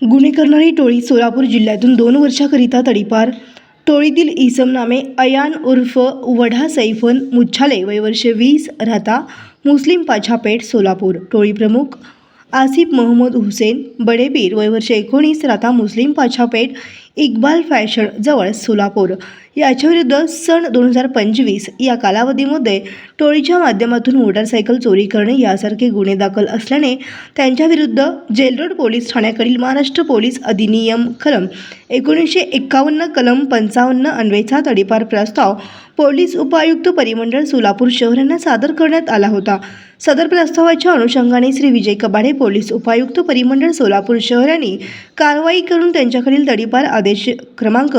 गुन्हे करणारी टोळी सोलापूर जिल्ह्यातून 2 वर्षाकरिता तडीपार। टोळीतील इसम नामे अयान उर्फ वढा सैफन मुच्छाले वय वर्ष 20 राहता मुस्लिम पाछापेठ सोलापूर। टोळी प्रमुख आसिफ मोहम्मद हुसेन बडेपीर वय वर्ष 19 राहता मुस्लिम पाछापेठ इक्बाल फॅशन जवळ सोलापूर याच्याविरुद्ध सन 2025 या कालावधीमध्ये टोळीच्या माध्यमातून मोटारसायकल चोरी करणे यासारखे गुन्हे दाखल असल्याने त्यांच्याविरुद्ध जेलरोड पोलीस ठाण्याकडील महाराष्ट्र पोलीस अधिनियम कलम 1951 कलम 55 अन्वयेचा तडीपार प्रस्ताव पोलीस उपायुक्त परिमंडळ सोलापूर शहर यांना सादर करण्यात आला होता। सदर प्रस्तावाच्या अनुषंगाने श्री विजय कबाडे पोलीस उपायुक्त परिमंडळ सोलापूर शहर यांनी कारवाई करून त्यांच्याकडील तडीपार आदेश क्रमांक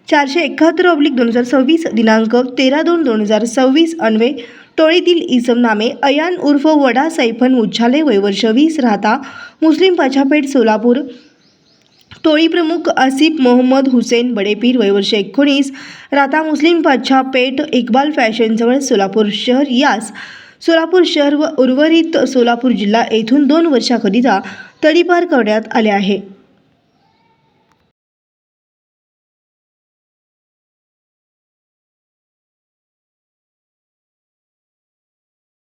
471/2026 दिनांक 13/2/2026 अन्वये टोळीतील इसम नामे अयान उर्फ वडा सैफन मुच्छाले वय वर्ष 20 राहता मुस्लिम पाछापेठ सोलापूर। टोळी प्रमुख आसिफ मोहम्मद हुसेन बडेपीर वय वर्ष 19 राहता मुस्लिम पाछापेठ इक्बाल फॅशन जवळ सोलापूर शहर यास सोलापूर शहर व उर्वरित सोलापूर जिल्हा येथून 2 वर्षाकरिता तडीपार करण्यात आले आहे।